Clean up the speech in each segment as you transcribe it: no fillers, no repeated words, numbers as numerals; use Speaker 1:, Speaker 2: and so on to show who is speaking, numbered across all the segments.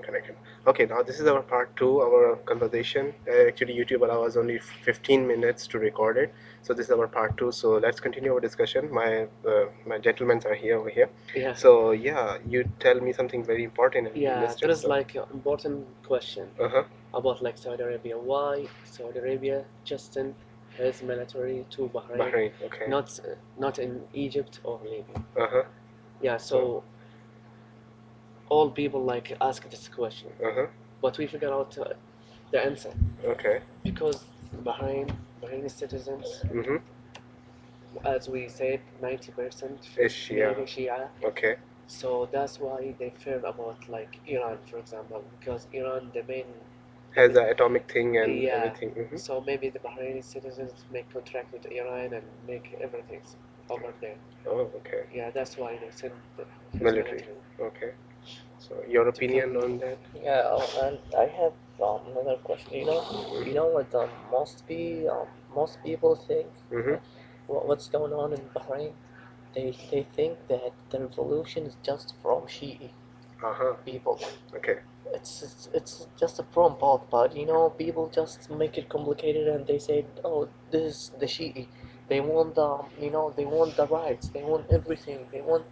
Speaker 1: connection. Okay, now this is our part two, our conversation. Actually, YouTube allows only 15 minutes to record it, so this is our part two. So let's continue our discussion. My gentlemen are here over here.
Speaker 2: Yeah.
Speaker 1: So yeah, you tell me something very important and we
Speaker 2: Yeah,
Speaker 1: missed
Speaker 2: there
Speaker 1: it.
Speaker 2: is
Speaker 1: So.
Speaker 2: like an important question
Speaker 1: Uh-huh.
Speaker 2: about like Saudi Arabia. Why Saudi Arabia just sent his military to Bahrain,
Speaker 1: Bahrain. Okay.
Speaker 2: not in Egypt or Libya?
Speaker 1: Uh-huh.
Speaker 2: Yeah, so all people like ask this question,
Speaker 1: Uh-huh.
Speaker 2: but we figure out the answer
Speaker 1: Okay.
Speaker 2: because Bahraini citizens,
Speaker 1: Mm-hmm.
Speaker 2: as we said, 90%
Speaker 1: Is Shia.
Speaker 2: maybe Shia.
Speaker 1: Okay.
Speaker 2: So that's why they fear about like Iran, for example, because Iran the main
Speaker 1: Has the atomic thing and
Speaker 2: yeah.
Speaker 1: everything. Mm-hmm.
Speaker 2: So maybe the Bahraini citizens make contract with Iran and make everything over there.
Speaker 1: Oh, okay.
Speaker 2: Yeah, that's why they send his
Speaker 1: Military.
Speaker 2: military.
Speaker 1: Okay. So your
Speaker 2: To
Speaker 1: opinion
Speaker 2: kill-
Speaker 1: on that?
Speaker 3: Yeah, and I have another question. You know what most people think
Speaker 1: Mm-hmm.
Speaker 3: what's going on in Bahrain? They think that the revolution is just from Shi'i
Speaker 1: Uh-huh.
Speaker 3: people.
Speaker 1: Okay.
Speaker 3: It's just a prompt, but people just make it complicated and they say, oh, this is the Shi'i. They want they want the rights. They want everything. They want.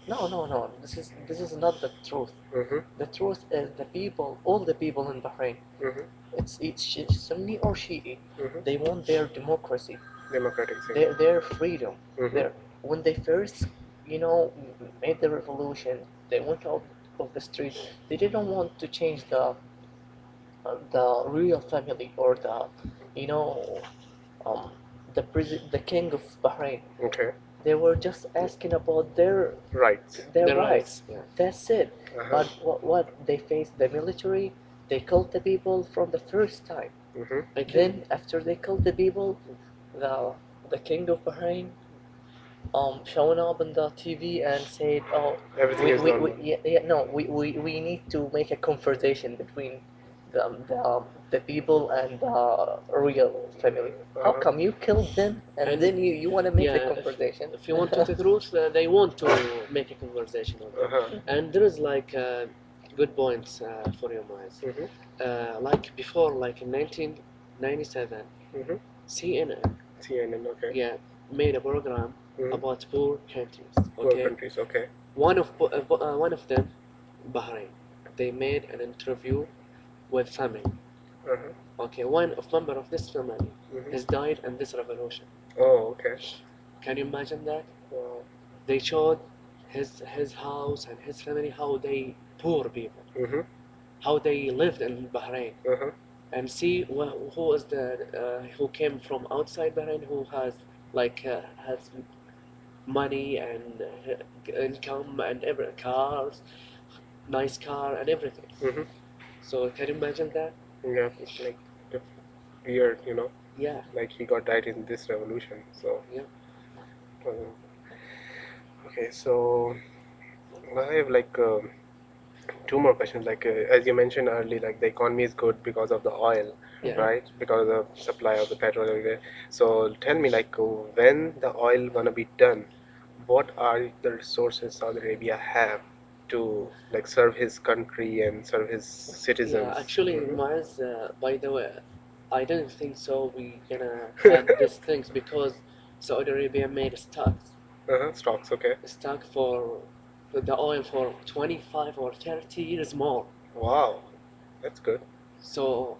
Speaker 3: No. This is not the truth.
Speaker 1: Mm-hmm.
Speaker 3: The truth is the people, all the people in Bahrain,
Speaker 1: Mm-hmm.
Speaker 3: it's Sunni or Shi'i.
Speaker 1: Mm-hmm.
Speaker 3: They want their democracy,
Speaker 1: Democratic thing.
Speaker 3: their freedom.
Speaker 1: Mm-hmm.
Speaker 3: Their when they first, made the revolution, they went out of the street. They didn't want to change the real family or you know, um, the king of Bahrain.
Speaker 1: Okay.
Speaker 3: They were just asking about their
Speaker 1: Rights.
Speaker 3: their
Speaker 2: The
Speaker 3: rights.
Speaker 2: Yeah.
Speaker 3: That's it.
Speaker 1: Uh-huh.
Speaker 3: But what they faced the military, they killed the people from the first time.
Speaker 1: Mm-hmm.
Speaker 2: Like
Speaker 3: Then after they killed the people, the the king of Bahrain showing up on the TV and said, "Oh,
Speaker 1: Everything is normal.
Speaker 3: no, we need to make a conversation between the people and the royal family. How
Speaker 1: Uh-huh.
Speaker 3: come you killed them and then you want to make the
Speaker 2: yeah,
Speaker 3: conversation?
Speaker 2: if you want to the truth, they want to make a conversation on it.
Speaker 1: Uh-huh.
Speaker 2: And there is like good points for your minds.
Speaker 1: Mm-hmm.
Speaker 2: Like before, like in 1997,
Speaker 1: Mm-hmm.
Speaker 2: CNN
Speaker 1: CNN. Okay.
Speaker 2: made a program
Speaker 1: Mm-hmm.
Speaker 2: about poor countries.
Speaker 1: Poor
Speaker 2: Okay,
Speaker 1: countries. Okay.
Speaker 2: one of them, Bahrain. They made an interview with family.
Speaker 1: Uh-huh.
Speaker 2: Okay, one of member of this family
Speaker 1: Mm-hmm.
Speaker 2: has died in this revolution.
Speaker 1: Oh, okay.
Speaker 2: Can you imagine that?
Speaker 1: Wow.
Speaker 2: They showed his house and his family how they poor people,
Speaker 1: Mm-hmm.
Speaker 2: how they lived in Bahrain,
Speaker 1: Uh-huh.
Speaker 2: and see who is the who came from outside Bahrain who has money and income and every cars, nice car and everything.
Speaker 1: Mm-hmm.
Speaker 2: So can you imagine that?
Speaker 1: Yeah, it's like weird,
Speaker 2: Yeah,
Speaker 1: like he got died in this revolution. So
Speaker 2: yeah.
Speaker 1: okay, so I have like two more questions. Like as you mentioned earlier, like the economy is good because of the oil,
Speaker 2: Yeah.
Speaker 1: right? Because of the supply of the petrol everywhere. So tell me, like when the oil gonna be done, what are the resources Saudi Arabia have to like serve his country and serve his citizens?
Speaker 2: Yeah, actually,
Speaker 1: Mhm.
Speaker 2: Maz, by the way, I didn't think so. We gonna have these things because Saudi Arabia made
Speaker 1: Stocks, okay.
Speaker 2: stock for the oil for 25 or 30 years more.
Speaker 1: Wow, that's good.
Speaker 2: So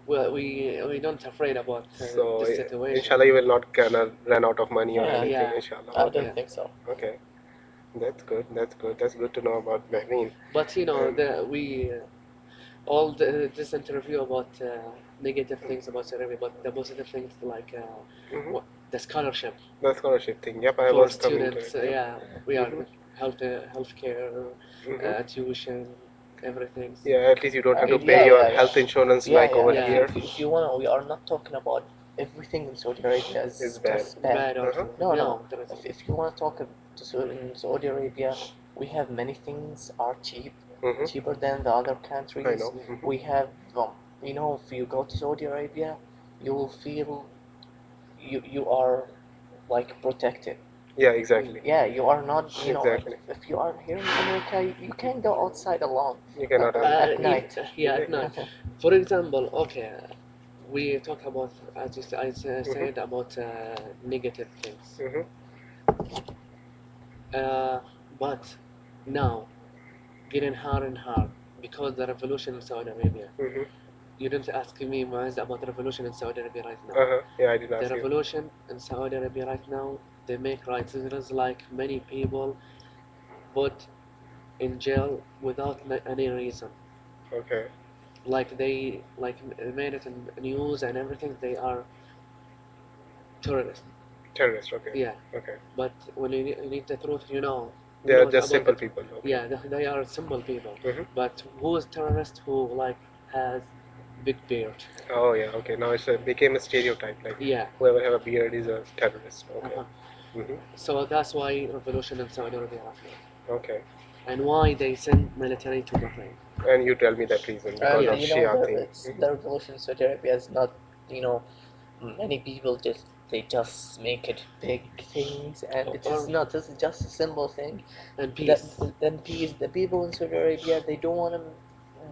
Speaker 2: we don't afraid about
Speaker 1: So
Speaker 2: this situation.
Speaker 1: inshallah, you will not gonna run out of money or
Speaker 3: Yeah.
Speaker 1: anything.
Speaker 2: Yeah.
Speaker 1: Inshallah.
Speaker 3: I
Speaker 1: Okay.
Speaker 3: don't think so.
Speaker 1: Okay. That's good. That's good. That's good to know about Bahrain.
Speaker 2: But all this interview about negative things about Saudi Arabia, but the positive things like
Speaker 1: Mhm.
Speaker 2: the scholarship
Speaker 1: The scholarship thing. Yep, I
Speaker 2: for
Speaker 1: was coming to
Speaker 2: students.
Speaker 1: it. Yep.
Speaker 2: Yeah, we are
Speaker 1: Mhm.
Speaker 2: healthcare,
Speaker 1: Mhm.
Speaker 2: tuition, everything.
Speaker 1: Yeah, at least you don't have to
Speaker 3: Yeah,
Speaker 1: pay your
Speaker 3: yeah.
Speaker 1: health insurance
Speaker 3: Yeah,
Speaker 1: like
Speaker 3: yeah.
Speaker 1: over
Speaker 2: Yeah.
Speaker 1: here.
Speaker 3: If you wanna, we are not talking about everything in Saudi Arabia is
Speaker 1: It's bad.
Speaker 3: just bad.
Speaker 2: Bad or
Speaker 1: Uh-huh.
Speaker 3: No.
Speaker 2: there is-
Speaker 3: If you wanna talk in Saudi Arabia, we have many things are cheap,
Speaker 1: Mhm.
Speaker 3: cheaper than the other
Speaker 1: I
Speaker 3: countries.
Speaker 1: know. Mhm.
Speaker 3: We have, if you go to Saudi Arabia, you will feel you are like protected.
Speaker 1: Yeah, exactly.
Speaker 3: Yeah, you are not, like
Speaker 1: Exactly.
Speaker 3: if you are here in America, you can't go outside alone
Speaker 1: You cannot
Speaker 3: at night.
Speaker 2: Yeah, at night. For example, okay, we talk about, as you
Speaker 1: Mm-hmm.
Speaker 2: said, about negative things.
Speaker 1: Mm-hmm.
Speaker 2: Uh, but now, getting hard and hard because the revolution in Saudi Arabia.
Speaker 1: Mm-hmm.
Speaker 2: You didn't ask me, Maz, about the revolution in Saudi Arabia right now.
Speaker 1: Uh-huh. Yeah, I did
Speaker 2: The
Speaker 1: ask you.
Speaker 2: revolution in Saudi Arabia right now, they make rights. It is like many people put in jail without any reason.
Speaker 1: Okay.
Speaker 2: Like they made it in news and everything. They are terrorists.
Speaker 1: Terrorist. Okay.
Speaker 2: Yeah,
Speaker 1: Okay.
Speaker 2: but when you need the truth,
Speaker 1: They
Speaker 2: you
Speaker 1: are
Speaker 2: know
Speaker 1: just
Speaker 2: about
Speaker 1: simple
Speaker 2: the.
Speaker 1: people. Okay.
Speaker 2: Yeah, they are simple people.
Speaker 1: Mm-hmm.
Speaker 2: But who is terrorist who like has big beard?
Speaker 1: Oh yeah. Okay. Now it's became a stereotype. Like
Speaker 2: Yeah.
Speaker 1: whoever have a beard is a terrorist. Okay.
Speaker 2: Uh-huh.
Speaker 1: Mm-hmm.
Speaker 2: So that's why revolution in Saudi Arabia right now.
Speaker 1: Okay.
Speaker 2: And why they send military to Bahrain.
Speaker 1: And you tell me that reason because
Speaker 3: And
Speaker 1: of
Speaker 2: Yeah,
Speaker 1: Shia thing.
Speaker 3: the revolution in Saudi Arabia is not, you know, many people they just make it big things, and it is
Speaker 2: or
Speaker 3: not. This is just a simple thing.
Speaker 2: and
Speaker 3: That
Speaker 2: peace.
Speaker 3: then peace. The people in Saudi Arabia, they don't want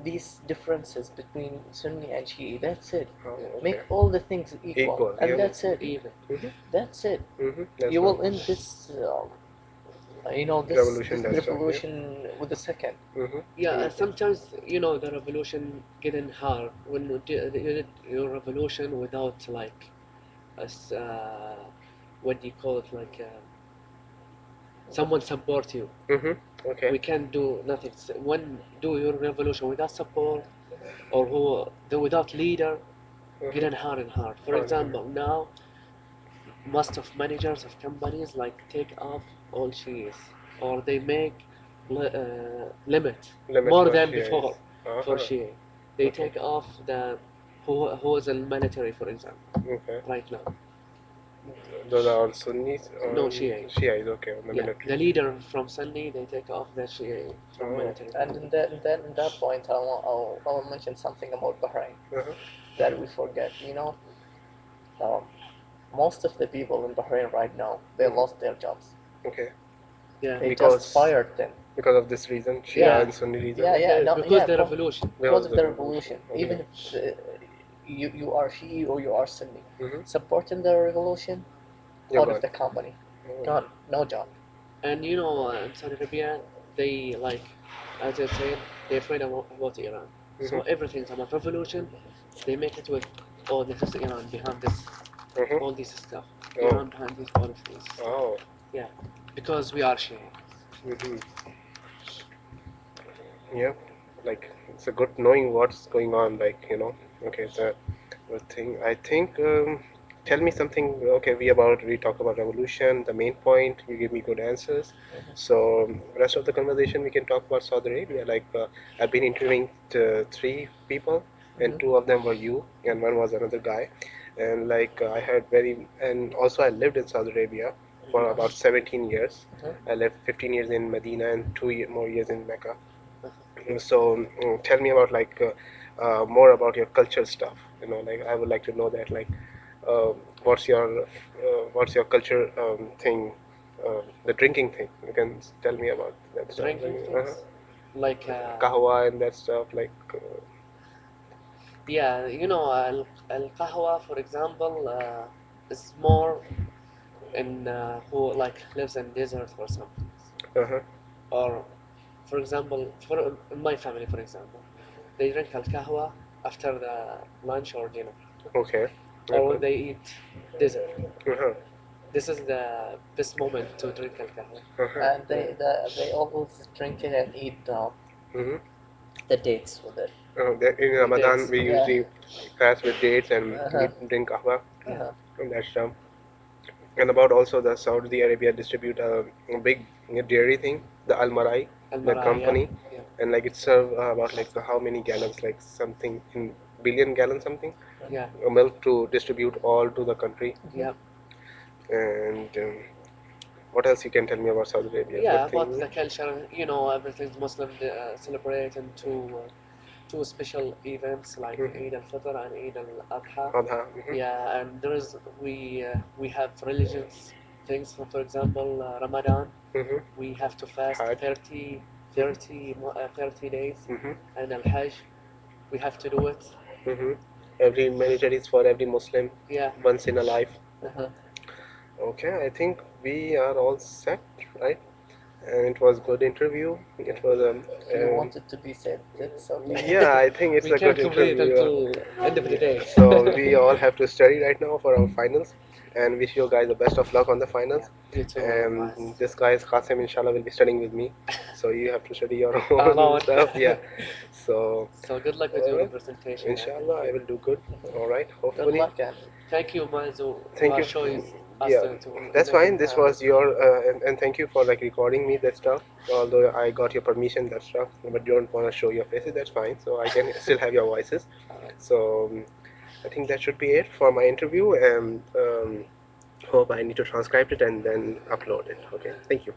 Speaker 3: these differences between Sunni and Shi'i. That's it.
Speaker 1: Oh,
Speaker 2: Yeah.
Speaker 1: okay.
Speaker 3: Make all the things equal,
Speaker 1: Equal.
Speaker 3: and
Speaker 1: Yeah.
Speaker 3: that's it.
Speaker 2: Even.
Speaker 1: Mm-hmm.
Speaker 3: That's it.
Speaker 1: Mm-hmm. That's
Speaker 3: You
Speaker 1: what
Speaker 3: will end this,
Speaker 1: revolution
Speaker 3: this
Speaker 1: does stuff. Yeah.
Speaker 3: revolution with a second.
Speaker 1: Mm-hmm.
Speaker 2: Yeah, sometimes the revolution getting hard when you did your revolution without like us. What do you call it? Like someone support you.
Speaker 1: Mm-hmm. Okay.
Speaker 2: We can't do nothing. When do your revolution without support or without leader,
Speaker 1: Mm-hmm.
Speaker 2: getting hard and hard. For example, now most of managers of companies like take off all Shias or they make limit
Speaker 1: Limit
Speaker 2: more
Speaker 1: for
Speaker 2: than
Speaker 1: Shia
Speaker 2: before
Speaker 1: is.
Speaker 2: for
Speaker 1: Uh-huh.
Speaker 2: Shia. They
Speaker 1: Okay.
Speaker 2: take off the who is in military, for example,
Speaker 1: Okay.
Speaker 2: right now.
Speaker 1: Those are all Sunnis
Speaker 2: No
Speaker 1: or
Speaker 2: Shia.
Speaker 1: Shia is okay on the
Speaker 2: Yeah,
Speaker 1: military.
Speaker 2: the leader from Sunni, they take off the Shia from
Speaker 1: Oh.
Speaker 2: military.
Speaker 3: And in that point, I'll mention something about Bahrain
Speaker 1: Uh-huh.
Speaker 3: that we forget. Um, most of the people in Bahrain right now, they
Speaker 1: Mhm.
Speaker 3: lost their jobs.
Speaker 1: Okay.
Speaker 2: Yeah,
Speaker 3: They just
Speaker 1: Because
Speaker 3: fired them.
Speaker 1: because of this reason, Shia
Speaker 2: yeah,
Speaker 1: and Sunni reason.
Speaker 2: because the revolution.
Speaker 3: Because
Speaker 1: Because
Speaker 3: of
Speaker 1: of
Speaker 3: the
Speaker 1: the
Speaker 3: revolution.
Speaker 1: revolution. Okay.
Speaker 3: Even if you are Shi'i or you are Sunni,
Speaker 1: Mm-hmm.
Speaker 3: supporting the revolution,
Speaker 1: You're
Speaker 3: out of
Speaker 1: gone.
Speaker 3: the company,
Speaker 1: Oh.
Speaker 3: gone, no job.
Speaker 2: And in Saudi Arabia, they like, as I said, they're afraid about Iran. So
Speaker 1: Mm-hmm.
Speaker 2: everything's about revolution. They make it with, oh, this is Iran behind this,
Speaker 1: Mm-hmm.
Speaker 2: all this stuff.
Speaker 1: Oh.
Speaker 2: Iran behind these policies.
Speaker 1: Oh.
Speaker 2: Yeah, because we are Shia.
Speaker 1: Mm-hmm. Yeah. Like it's a good knowing what's going on. Okay, it's a good thing. I think. Tell me something. Okay, we talk about revolution. The main point. You give me good answers.
Speaker 3: Mhm.
Speaker 1: So rest of the conversation we can talk about Saudi Arabia. I've been interviewing three people, and
Speaker 3: Mhm.
Speaker 1: two of them were you, and one was another guy. And I heard and also I lived in Saudi Arabia for about 17 years.
Speaker 3: Mhm.
Speaker 1: I lived 15 years in Medina and more years in Mecca.
Speaker 2: Uh-huh.
Speaker 1: So tell me about more about your culture stuff. I would like to know that uh, what's your culture thing, the drinking thing. You can tell me about that stuff.
Speaker 2: Drinking
Speaker 1: Uh-huh.
Speaker 2: things, like,
Speaker 1: Like kahwa and that stuff.
Speaker 2: yeah, al qahwa, for example, is more in who like lives in desert or something.
Speaker 1: Uh-huh.
Speaker 2: Or, for example, for in my family, for example, they drink al qahwa after the lunch or dinner,
Speaker 1: Okay.
Speaker 2: or when
Speaker 1: Uh-huh.
Speaker 2: they eat dessert.
Speaker 1: Uh-huh.
Speaker 2: This is the best moment to drink al qahwa.
Speaker 1: Uh-huh.
Speaker 3: And they always drink it and eat
Speaker 1: Mm-hmm.
Speaker 3: the dates with it.
Speaker 1: In
Speaker 2: With
Speaker 1: Ramadan,
Speaker 2: dates.
Speaker 1: we
Speaker 3: Yeah.
Speaker 1: usually fast with dates and
Speaker 3: Uh-huh.
Speaker 1: drink kahwa
Speaker 2: Yeah.
Speaker 3: Uh-huh.
Speaker 1: and that stuff. And about also the Saudi Arabia distribute a big dairy thing, the Al Marai,
Speaker 2: Al
Speaker 1: the
Speaker 2: maraya.
Speaker 1: company,
Speaker 2: Yeah.
Speaker 1: and it serve about how many gallons, like something in billion gallons something,
Speaker 2: Yeah.
Speaker 1: milk to distribute all to the country.
Speaker 2: Yeah.
Speaker 1: And what else you can tell me about Saudi Arabia?
Speaker 2: Yeah.
Speaker 1: Good
Speaker 2: About
Speaker 1: thing.
Speaker 2: the culture, everything's Muslim celebrate and two special events like
Speaker 1: Mm-hmm.
Speaker 2: Eid al-Fitr and Eid al-Adha.
Speaker 1: Adha. Mm-hmm.
Speaker 2: Yeah, and we have religious things. For example, Ramadan,
Speaker 1: Mm-hmm.
Speaker 2: we have to fast
Speaker 1: Hard.
Speaker 2: 30 days,
Speaker 1: Mm-hmm.
Speaker 2: and Al Hajj, we have to do it.
Speaker 1: Mm-hmm. Every mandatory is for every Muslim
Speaker 2: Yeah.
Speaker 1: once in a life.
Speaker 2: Uh-huh.
Speaker 1: Okay, I think we are all set, right? And it was good interview. It was
Speaker 3: If you want it to be said, that's okay.
Speaker 1: yeah, I think it's
Speaker 2: We
Speaker 1: a good
Speaker 2: can't complete
Speaker 1: interview.
Speaker 2: until end of the
Speaker 1: Yeah.
Speaker 2: day.
Speaker 1: So we all have to study right now for our finals, and wish you guys the best of luck on the
Speaker 2: Yeah.
Speaker 1: finals.
Speaker 2: You too,
Speaker 1: And
Speaker 2: Mas.
Speaker 1: this guy is Qasim, inshallah, will be studying with me. So you have to study your own
Speaker 2: Alone.
Speaker 1: stuff. Yeah. So,
Speaker 2: So good luck with
Speaker 1: all
Speaker 2: your
Speaker 1: right.
Speaker 2: presentation, man.
Speaker 1: Inshallah, I will do good. All right.
Speaker 3: Good
Speaker 1: Hopefully.
Speaker 3: luck, and
Speaker 2: Thank you, Mazu. You
Speaker 1: Thank
Speaker 2: are
Speaker 1: you.
Speaker 2: showing us
Speaker 1: Yeah,
Speaker 2: to
Speaker 1: that's
Speaker 2: make it.
Speaker 1: fine. This was your and thank you for like recording me that stuff. Although I got your permission that stuff, but you don't want to show your faces. That's fine. So I can still have your voices.
Speaker 2: Alright.
Speaker 1: So I think that should be it for my interview, and hope I need to transcribe it and then upload it. Okay. Thank you.